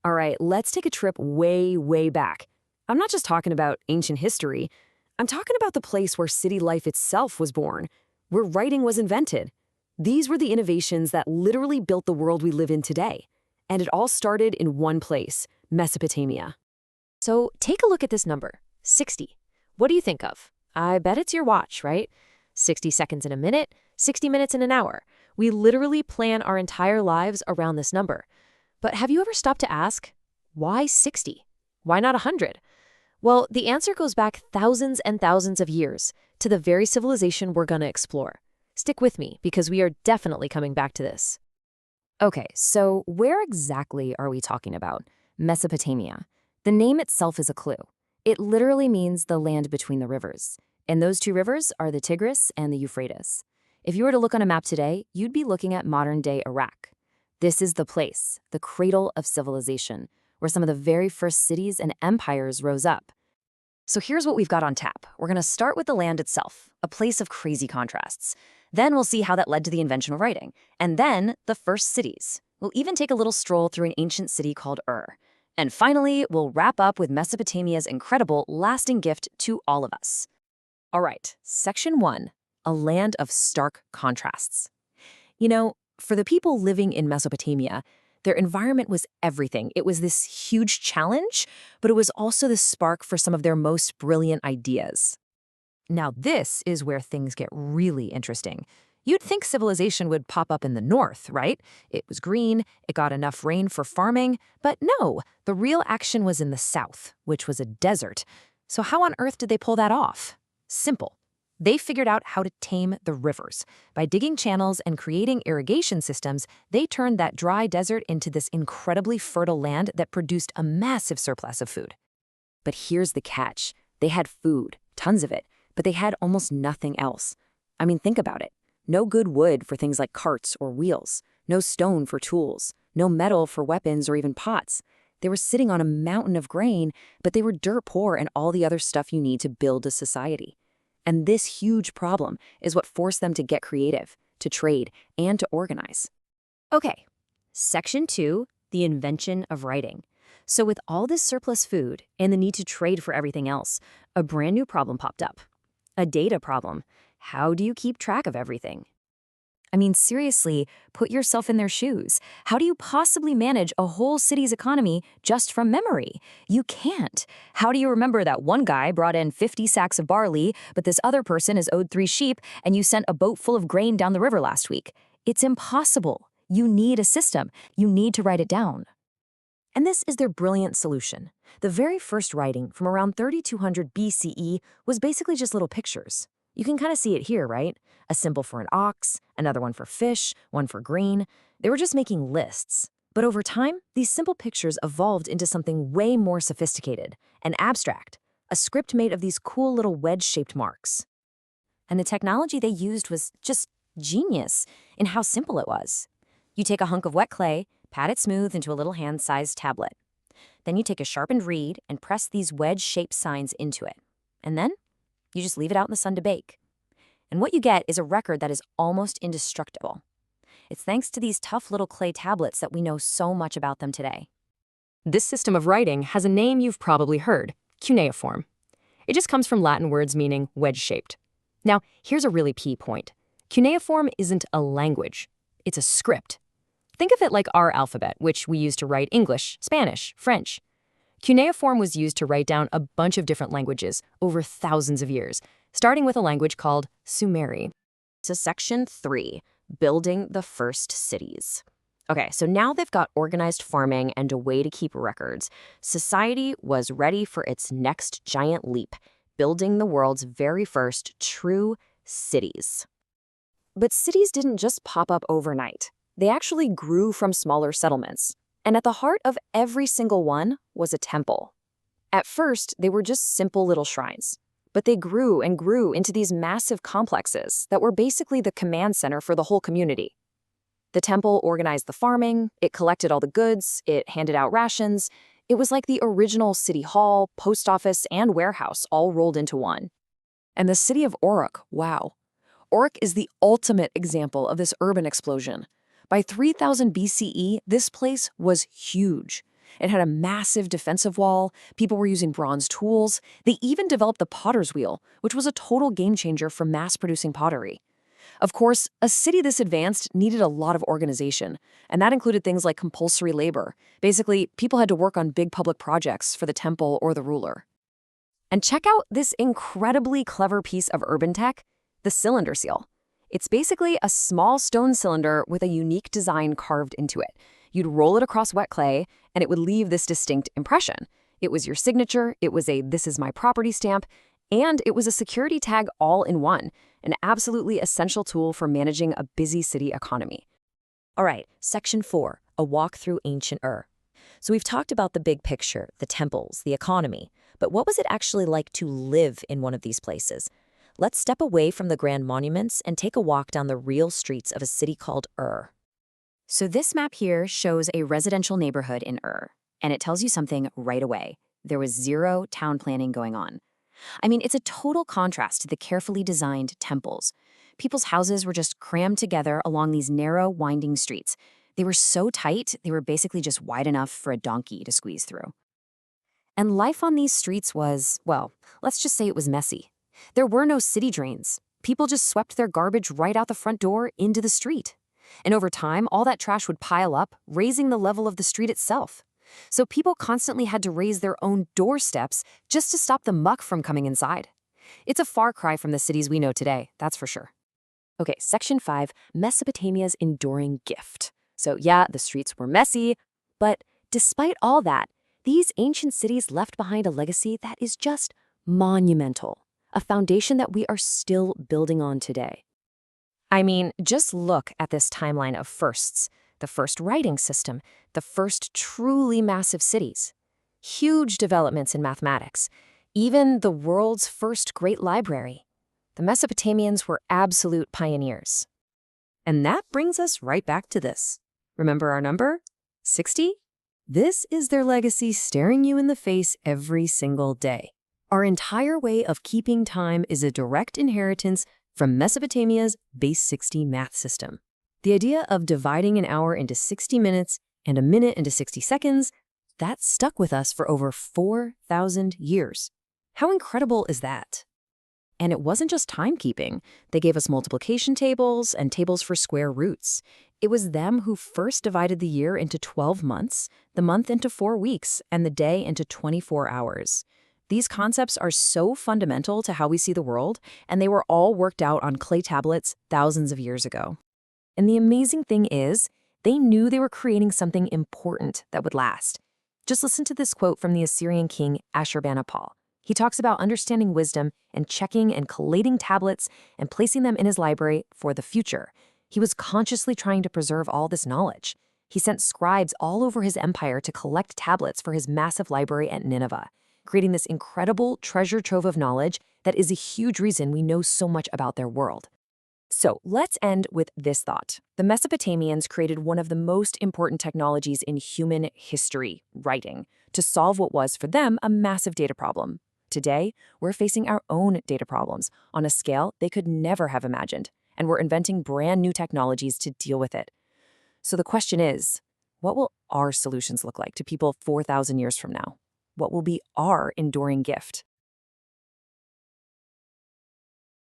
All right, let's take a trip way, way back. I'm not just talking about ancient history. I'm talking about the place where city life itself was born, where writing was invented. These were the innovations that literally built the world we live in today. And it all started in one place, Mesopotamia. So take a look at this number, 60. What do you think of? I bet it's your watch, right? 60 seconds in a minute, 60 minutes in an hour. We literally plan our entire lives around this number. But have you ever stopped to ask, why 60? Why not 100? Well, the answer goes back thousands and thousands of years to the very civilization we're going to explore. Stick with me because we are definitely coming back to this. Okay, so where exactly are we talking about? Mesopotamia. The name itself is a clue. It literally means the land between the rivers. And those two rivers are the Tigris and the Euphrates. If you were to look on a map today, you'd be looking at modern-day Iraq. This is the place, the cradle of civilization, where some of the very first cities and empires rose up. So here's what we've got on tap. We're going to start with the land itself, a place of crazy contrasts. Then we'll see how that led to the invention of writing. And then the first cities. We'll even take a little stroll through an ancient city called Ur. And finally, we'll wrap up with Mesopotamia's incredible, lasting gift to all of us. All right, Section 1, a land of stark contrasts. You know, for the people living in Mesopotamia, their environment was everything. It was this huge challenge, but it was also the spark for some of their most brilliant ideas. Now, this is where things get really interesting. You'd think civilization would pop up in the north, right? It was green, it got enough rain for farming, but no, the real action was in the south, which was a desert. So how on earth did they pull that off? Simple. They figured out how to tame the rivers. By digging channels and creating irrigation systems, they turned that dry desert into this incredibly fertile land that produced a massive surplus of food. But here's the catch. They had food, tons of it, but they had almost nothing else. I mean, think about it. No good wood for things like carts or wheels, no stone for tools, no metal for weapons or even pots. They were sitting on a mountain of grain, but they were dirt poor and all the other stuff you need to build a society. And this huge problem is what forced them to get creative, to trade, and to organize. Okay, Section 2, the invention of writing. So with all this surplus food and the need to trade for everything else, a brand new problem popped up. A data problem. How do you keep track of everything? I mean, seriously, put yourself in their shoes. How do you possibly manage a whole city's economy just from memory? You can't. How do you remember that one guy brought in 50 sacks of barley, but this other person is owed 3 sheep, and you sent a boat full of grain down the river last week? It's impossible. You need a system. You need to write it down. And this is their brilliant solution. The very first writing from around 3200 BCE was basically just little pictures. You can kind of see it here, right? A symbol for an ox, another one for fish, one for green. They were just making lists. But over time, these simple pictures evolved into something way more sophisticated, an abstract, a script made of these cool little wedge-shaped marks. And the technology they used was just genius in how simple it was. You take a hunk of wet clay, pat it smooth into a little hand-sized tablet. Then you take a sharpened reed and press these wedge-shaped signs into it. And then you just leave it out in the sun to bake. And what you get is a record that is almost indestructible. It's thanks to these tough little clay tablets that we know so much about them today. This system of writing has a name you've probably heard, cuneiform. It just comes from Latin words meaning wedge-shaped. Now, here's a really key point. Cuneiform isn't a language. It's a script. Think of it like our alphabet, which we use to write English, Spanish, French. Cuneiform was used to write down a bunch of different languages over thousands of years, starting with a language called Sumeri. So Section 3, building the first cities. Okay, so now they've got organized farming and a way to keep records. Society was ready for its next giant leap, building the world's very first true cities. But cities didn't just pop up overnight. They actually grew from smaller settlements. And at the heart of every single one was a temple. At first, they were just simple little shrines. But they grew and grew into these massive complexes that were basically the command center for the whole community. The temple organized the farming, it collected all the goods, it handed out rations. It was like the original city hall, post office, and warehouse all rolled into one. And the city of Uruk, wow. Uruk is the ultimate example of this urban explosion. By 3000 BCE, this place was huge. It had a massive defensive wall, people were using bronze tools, they even developed the potter's wheel, which was a total game changer for mass-producing pottery. Of course, a city this advanced needed a lot of organization, and that included things like compulsory labor. Basically, people had to work on big public projects for the temple or the ruler. And check out this incredibly clever piece of urban tech, the cylinder seal. It's basically a small stone cylinder with a unique design carved into it. You'd roll it across wet clay, and it would leave this distinct impression. It was your signature, it was a "this is my property" stamp, and it was a security tag all in one, an absolutely essential tool for managing a busy city economy. All right, Section 4, a walk through ancient Ur. So we've talked about the big picture, the temples, the economy, but what was it actually like to live in one of these places? Let's step away from the grand monuments and take a walk down the real streets of a city called Ur. So this map here shows a residential neighborhood in Ur, and it tells you something right away. There was zero town planning going on. I mean, it's a total contrast to the carefully designed temples. People's houses were just crammed together along these narrow, winding streets. They were so tight, they were basically just wide enough for a donkey to squeeze through. And life on these streets was, well, let's just say it was messy. There were no city drains. People just swept their garbage right out the front door into the street. And over time, all that trash would pile up, raising the level of the street itself. So people constantly had to raise their own doorsteps just to stop the muck from coming inside. It's a far cry from the cities we know today, that's for sure. Okay, Section 5, Mesopotamia's enduring gift. So yeah, the streets were messy, but despite all that, these ancient cities left behind a legacy that is just monumental, a foundation that we are still building on today. I mean, just look at this timeline of firsts. The first writing system, the first truly massive cities, huge developments in mathematics, even the world's first great library. The Mesopotamians were absolute pioneers. And that brings us right back to this. Remember our number? 60? This is their legacy staring you in the face every single day. Our entire way of keeping time is a direct inheritance from Mesopotamia's base 60 math system. The idea of dividing an hour into 60 minutes and a minute into 60 seconds, that stuck with us for over 4,000 years. How incredible is that? And it wasn't just timekeeping. They gave us multiplication tables and tables for square roots. It was them who first divided the year into 12 months, the month into 4 weeks, and the day into 24 hours. These concepts are so fundamental to how we see the world, and they were all worked out on clay tablets thousands of years ago. And the amazing thing is, they knew they were creating something important that would last. Just listen to this quote from the Assyrian king Ashurbanipal. He talks about understanding wisdom and checking and collating tablets and placing them in his library for the future. He was consciously trying to preserve all this knowledge. He sent scribes all over his empire to collect tablets for his massive library at Nineveh, creating this incredible treasure trove of knowledge that is a huge reason we know so much about their world. So let's end with this thought. The Mesopotamians created one of the most important technologies in human history, writing, to solve what was, for them, a massive data problem. Today, we're facing our own data problems on a scale they could never have imagined, and we're inventing brand new technologies to deal with it. So the question is, what will our solutions look like to people 4,000 years from now? What will be our enduring gift?